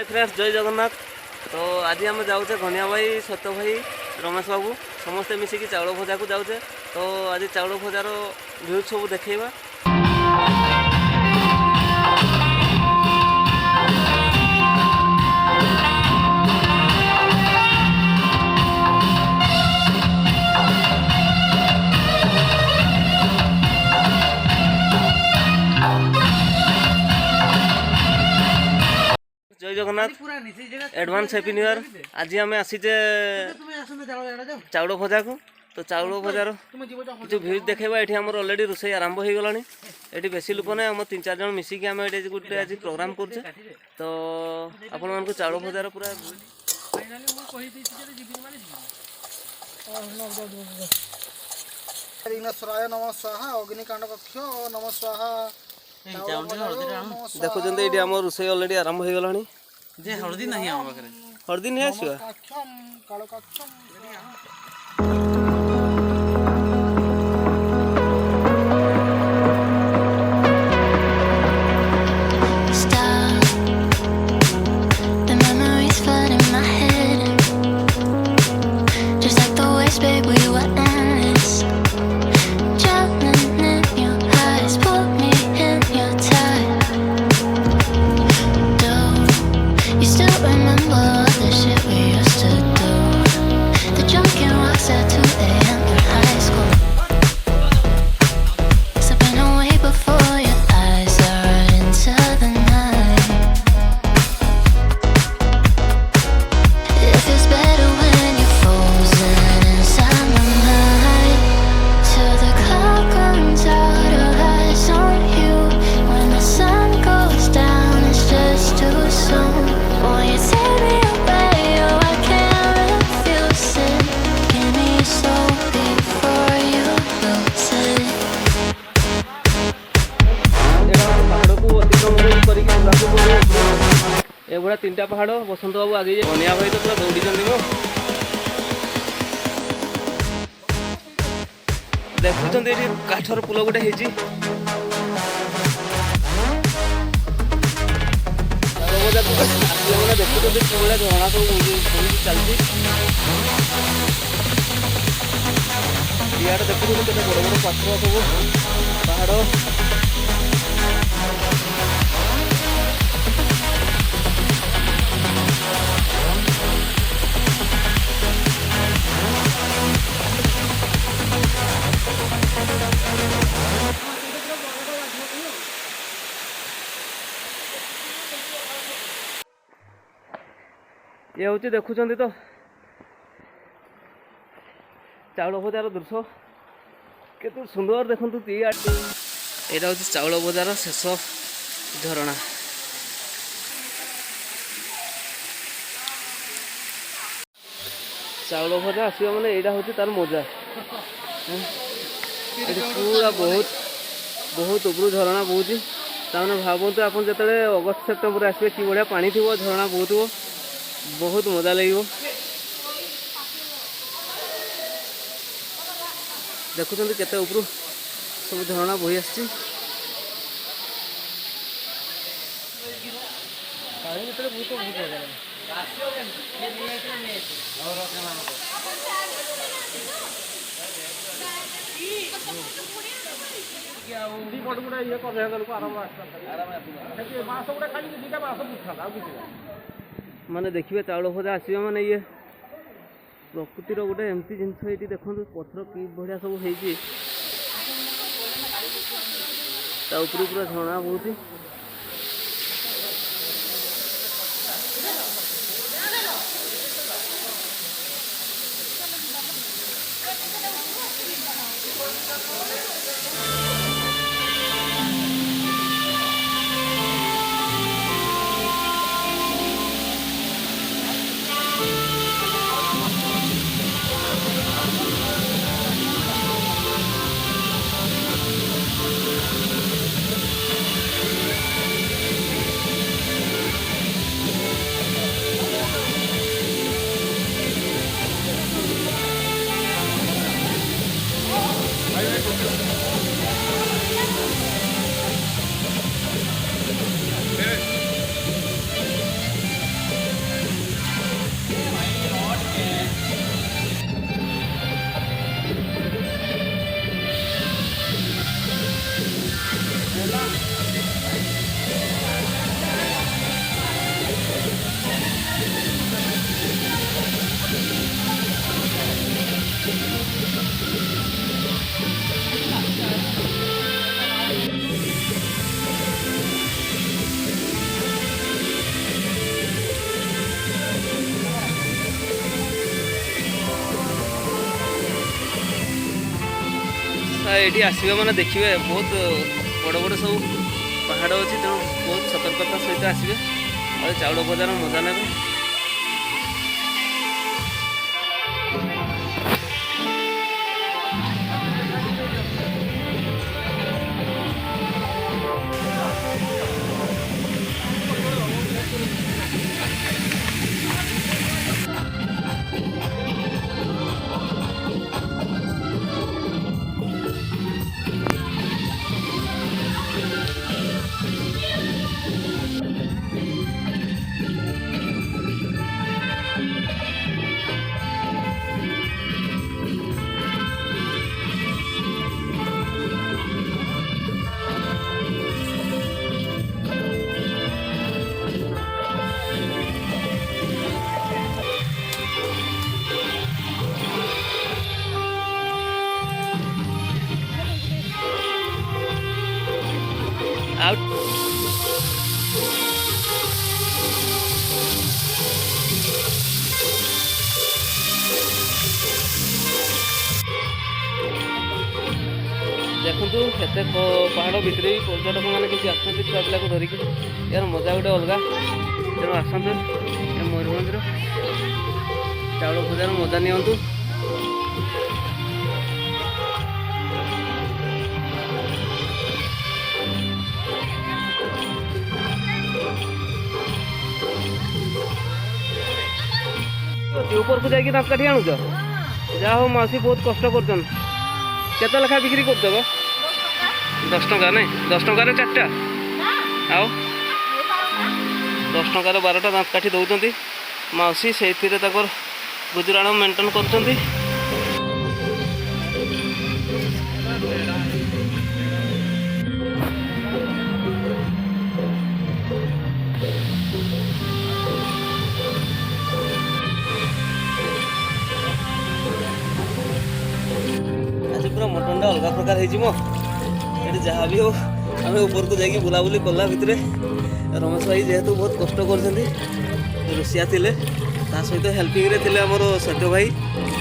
Hi friends जय जगन्नाथ। तो आज आम जाऊे घनिया भाई सत्य भाई रमेश बाबू समस्ते मिसिकी चाउल भजा को जाऊे। तो आज चाउल भजार भ्यू सब देखा। जय Jagannath advance happy new year. आज आम आसीचे चाउल भजा को। तो चाउल भजार जो भ्यू देखा ये आम अलरेडी रोसे आरंभ हो गला। ये बेस लोक ना आम 3-4 जन मिसिकी आम ये गोटे आज प्रोग्राम कर। तो आपण मानक चाउल भजार पूरा नम स्वाहा अग्निकांड कक्ष नम स्वाहा देखुं ये आम रोसे अलरेडी आरंभ हो गला। हलदी नहीं आम पाखे हलदी नहीं आसवा एगुड़ा 3टा पहाड़ बसंत बाबू आगे बनिया भाई तो पूरा दौड़ी मो देखुं ये काठर पुल गोटे देखुं कि झरणा सब चलती इे देखुं के बड़ बड़ पथर सब पहाड़ ये हूँ देखुं तो चाउल भजार दृश्य केते सुंदर देखु। यहाँ हूँ चाउल भजार शेष झरणा। चाउल भजा आसवा मैंने यहाँ हूँ तार मजा पूरा बहुत बहुत उपरू झरणा बहुत तमें भावतु आप जो अगस्त सेप्टेम्बर आसवे कि बढ़िया पानी थी झरणा बहुत बहुत मजा लगे। देखुं केते उपरू सब झरणा बही आसी माने देखिए चाउल भजा आसवा माने ये प्रकृतिर गोटे एमती जिनस ये देखो पथर कि बढ़िया सब हो पूरा झरणा बहुत ये आसवे मैंने देखिए बहुत बड़ बड़ सब पहाड़ अच्छी तेणु बहुत सतर्कता सहित आसवे और चाउल भजार मजा ने। Out. देखु एत पहाड़ भितर भी पर्यटक मैंने किसी आसते छुआ पिला को धरिकी यार मजा गोटे अलग तेणु आसतु मयूरभंज चाउल भजार मजा नियंतु। ऊपर को जाकि दाँत काठी आणुच जहा हो मौसी बहुत कष्ट कर लेखा बिक्री कर 10 टंका नहीं 10 टंकार 4टा आओ 10 टंकार 12टा दाँत काठी दौरान मौसी से गुजराण मेंटेन कर। पूरा मटनटा अलग प्रकार हो जहाँ भी हो आम ऊपर को जाकि बुलाबुली कला भितर रमेश भाई जेहेतु बहुत कष्ट कर रोषिया थे सहित हेल्पिंग थे आम सत्य भाई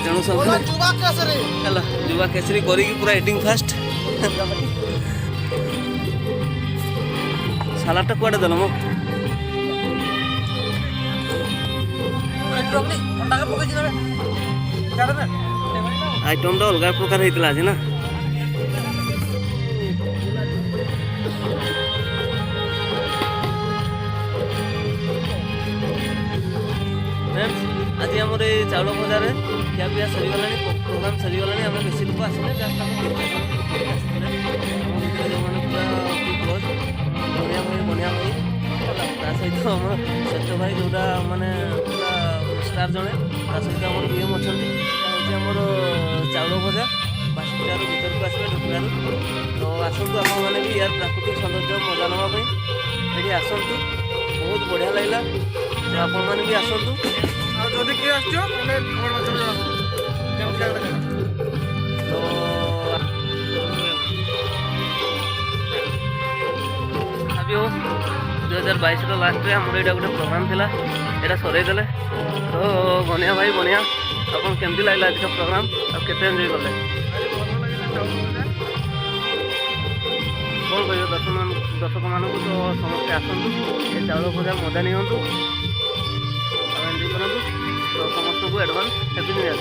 तेणु सब युवा केसरी करी पूरा एटिंग फास्ट सालाडटा कुआडे देल मो आइटमटा अलग प्रकार होता आज ना आज आम चाउल भजार खिया पिया सरीगला प्रोग्राम सरीगला आम बेसी लोक आसने बढ़िया भाई बढ़िया भाई सहित आम सत्य भाई जोटा मानने पूरा स्टार जड़े सहित आम पीएम अच्छा आमर चाउल भजा बास्कुटार भर को आसवे ढुकलार तो आसतु आप मैंने भी यार प्राकृतिक सौंदर्य मजा नापी ये आसतु बहुत बढ़िया लगला तो आप मैंने भी आसतु जदि किए भाभी हो 2022 लास्ट में आम यहाँ गोटे प्रोग्राम था यहाँ सरईदे तो बनिया भाई बनिया आप केमती लगला आज का प्रोग्राम आप केते एंजॉय कले कौन कह दर्शक मानक तो समस्ते आसतु ये चाउल भजा मजा नहीं एंजॉय करूँ तो समस्त को एडवांस हैप्पी न्यू ईयर।